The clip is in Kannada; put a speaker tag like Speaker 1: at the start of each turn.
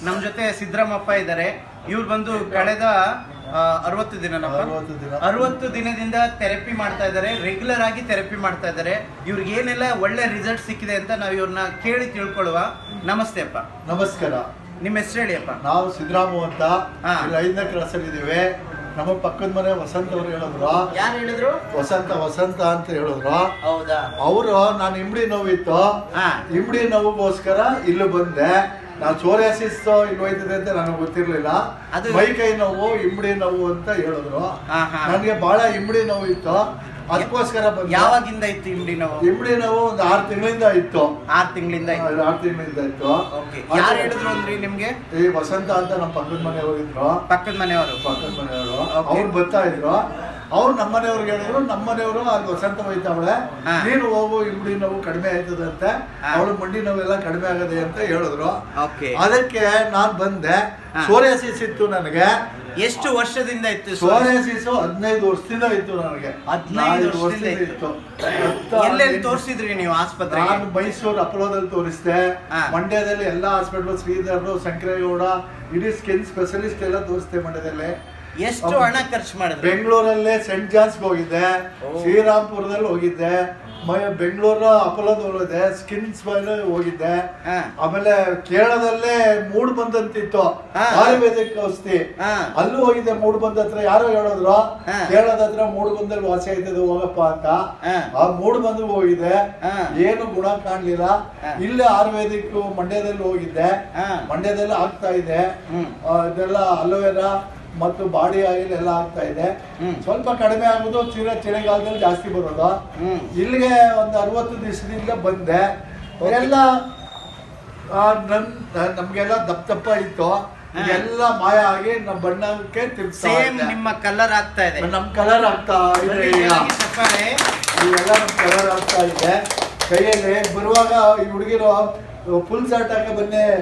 Speaker 1: ನಮ್ಮ ಜೊತೆ ಸಿದ್ದರಾಮಪ್ಪ ಇದ್ದಾರೆ. ಇವ್ರು ಬಂದು ಕಳೆದ 60 ದಿನ 60 ದಿನದಿಂದ ಥೆರಪಿ ಮಾಡ್ತಾ ಇದ್ದಾರೆ. ರೆಗ್ಯುಲರ್ ಆಗಿ ಥೆರಪಿ ಮಾಡ್ತಾ ಇದ್ದಾರೆ. ಇವ್ರಿಗೆ ಏನೆಲ್ಲ ಒಳ್ಳೆ ರಿಸಲ್ಟ್ ಸಿಕ್ಕಿದೆ ಅಂತ ನಾವು ಇವ್ರನ್ನ ಕೇಳಿ ತಿಳ್ಕೊಳ್ಳುವ. ನಮಸ್ತೆ ಅಪ್ಪ.
Speaker 2: ನಮಸ್ಕಾರ.
Speaker 1: ನಿಮ್ಮ ಹೆಸರು ಹೇಳಿ ಅಪ್ಪ.
Speaker 2: ನಾವು ಸಿದ್ದರಾಮು ಅಂತ 5ನೇ ಕ್ಲಾಸಲ್ಲಿ ಇದೀವಿ. ನಮ್ಮ ಪಕ್ಕದ ಮನೆ ವಸಂತ ಅವರು ಹೇಳಿದ್ರು.
Speaker 1: ಯಾರು ಹೇಳಿದ್ರು?
Speaker 2: ವಸಂತ ಅಂತ ಹೇಳಿದ್ರು.
Speaker 1: ಹೌದಾ?
Speaker 2: ಅವರು ನಾನು ಇಂಬಡಿ ನೋವಿತ್ತು, ಇಂಬಡಿ ನೋವಿಗೋಸ್ಕರ ಇಲ್ಲಿ ಬಂದೆ. ನಾನು ಸೋರಿಯಾಸಿಸ್ ಇಲ್ಲಿ ಹೋಯ್ತದೆ ಅಂತ ನನಗೆ ಗೊತ್ತಿರ್ಲಿಲ್ಲ. ಮೈ ಕೈ ನೋವು, ಇಂಬಡಿ ನೋವು ಅಂತ ಹೇಳಿದ್ರು. ನನಗೆ ಬಹಳ ಇಂಬಡಿ ನೋವು ಇತ್ತು, ಅದಕ್ಕೋಸ್ಕರ ಬಂದೆ.
Speaker 1: ಯಾವಾಗಿಂದ ಇತ್ತು ಇಂಬಡಿ ನೋವು?
Speaker 2: ಇಂಬಡಿ ನೋವು ಒಂದು 6 ತಿಂಗಳಿಂದ ಇತ್ತು.
Speaker 1: 6 ತಿಂಗಳಿಂದ ಇತ್ತು. ಯಾರು ಹೇಳಿದ್ರು ಅಂದ್ರಿ ನಿಮ್ಗೆ?
Speaker 2: ಈ ವಸಂತ ಅಂತ ನಮ್ಮ ಪಕ್ಕದ ಮನೆಯವರು ಇದ್ರು.
Speaker 1: ಪಕ್ಕದ ಮನೆಯವರು
Speaker 2: ಅವ್ರು ಬರ್ತಾ ಇದ್ರು. ಅವ್ರು ನಮ್ಮ ಮನೆಯವ್ರಿಗೆ ಹೇಳಿದ್ರು. ನಮ್ಮ ಮನೆಯವರು ಅಲ್ಲಿ ವಸಂತ ಹೋಯ್ತಾವಳೆ, ನೀನು ಹೋಗು, ಇಂಬಡಿ ನೋವು ಕಡಿಮೆ ಆಯ್ತದಂತೆ, ಅವಳು ಮಂಡಿ ನೋವೆಲ್ಲ ಕಡಿಮೆ ಆಗದೆ ಅಂತ ಹೇಳಿದ್ರು. ಅದಕ್ಕೆ ನಾನ್ ಬಂದೆ. ಸೋರಿಯಾಸಿಸ್ ಇತ್ತು ನನಗೆ.
Speaker 1: ಎಷ್ಟು ವರ್ಷದಿಂದ ಇತ್ತು
Speaker 2: ಸೋರಿಯಾಸಿಸ್? 15 ವರ್ಷದಿಂದ ಇತ್ತು ನನಗೆ.
Speaker 1: 15 ವರ್ಷದಿಂದ ಇತ್ತು. ಎಲ್ಲೆಲ್ಲಿ ತೋರಿಸಿದ್ರಿ ನೀವು ಆಸ್ಪತ್ರೆ?
Speaker 2: ನಾನು ಮೈಸೂರು ಅಪೋಲೋದಲ್ಲಿ ತೋರಿಸಿದೆ, ಮಂಡ್ಯದಲ್ಲಿ ಎಲ್ಲಾ ಹಾಸ್ಪಿಟಲ್, ಶ್ರೀಧರ್, ಶಂಕರೇಗೌಡ, ಇಡೀ ಸ್ಕಿನ್ ಸ್ಪೆಷಲಿಸ್ಟ್ ಎಲ್ಲ ತೋರಿಸಿದೆ ಮಂಡ್ಯದಲ್ಲಿ.
Speaker 1: ಎಷ್ಟು ಹಣ ಖರ್ಚು ಮಾಡಿದ್ರಿ?
Speaker 2: ಬೆಂಗಳೂರಲ್ಲೇ ಸೆಂಟ್ ಜಾನ್ಸ್ಗೆ ಹೋಗಿದ್ದೆ, ಶ್ರೀರಾಮ್ಪುರದಲ್ಲಿ ಹೋಗಿದ್ದೆ, ಬೆಂಗಳೂರು ಅಪೋಲೋದಲ್ಲಿ ಹೋಗಿದ್ದೆ, ಸ್ಕಿನ್ಸ್ ಹೋಗಿದ್ದೆ. ಆಮೇಲೆ ಕೇರಳದಲ್ಲೇ ಮೂಡ್ ಬಂದಂತಿತ್ತು ಆಯುರ್ವೇದಿಕ್ ಔಷಧಿ, ಅಲ್ಲೂ ಹೋಗಿದ್ದೆ. ಮೂಡ್ ಬಂದ ಹತ್ರ ಯಾರೋ ಹೇಳಿದ್ರು, ಕೇರಳದ ಹತ್ರ ಮೂಡ್ ಬಂದಲ್ಲಿ ವಾಸಿ ಆಯ್ತದೆ ಹೋಗಪ್ಪ ಅಂತ. ಆ ಮೂಡ್ ಬಂದ್ ಹೋಗಿದ್ದೆ, ಏನು ಗುಣ ಕಾಣ್ಲಿಲ್ಲ. ಇಲ್ಲೇ ಆಯುರ್ವೇದಿಕ್ ಮಂಡ್ಯದಲ್ಲಿ ಹೋಗಿದ್ದೆ, ಮಂಡ್ಯದಲ್ಲಿ ಆಗ್ತಾ ಇದೆ. ಇದೆಲ್ಲ ಅಲೋವೆರಾ ಮತ್ತು ಬಾಡಿ ಆಯಿಲ್ ಎಲ್ಲ ಆಗ್ತಾ ಇದೆ. ಸ್ವಲ್ಪ ಕಡಿಮೆ ಆಗೋದು, ಚಳಿಗಾಲದಲ್ಲಿ ಜಾಸ್ತಿ ಬರೋದು. ಇಲ್ಲಿಗೆ ಒಂದು 60 ದಿವಸದಿಂದ ಬಂದೆ. ಎಲ್ಲ ನಮ್ಗೆಲ್ಲ ದಪ್ಪ ಇತ್ತು, ಎಲ್ಲ ಮಾಯ ಆಗಿ ನಮ್ಮ ಬಣ್ಣಕ್ಕೆ ತಿರ್ಗ್ತಾ ಇದೆ.
Speaker 1: ನಿಮ್ಮ ಕಲರ್ ಆಗ್ತಾ ಇದೆ.
Speaker 2: ನಮ್ ಕಲರ್ ಆಗ್ತಾ ಇದೆ. ಇವೆಲ್ಲ ನಮ್ ಕಲರ್ ಆಗ್ತಾ ಇದೆ. ಕೈಯಲ್ಲಿ ಬರುವಾಗ ಈ ಹುಡುಗಿರು ಫುಲ್ ಶರ್ಟ್ ಹಾಕಿ ಬನ್ನಿ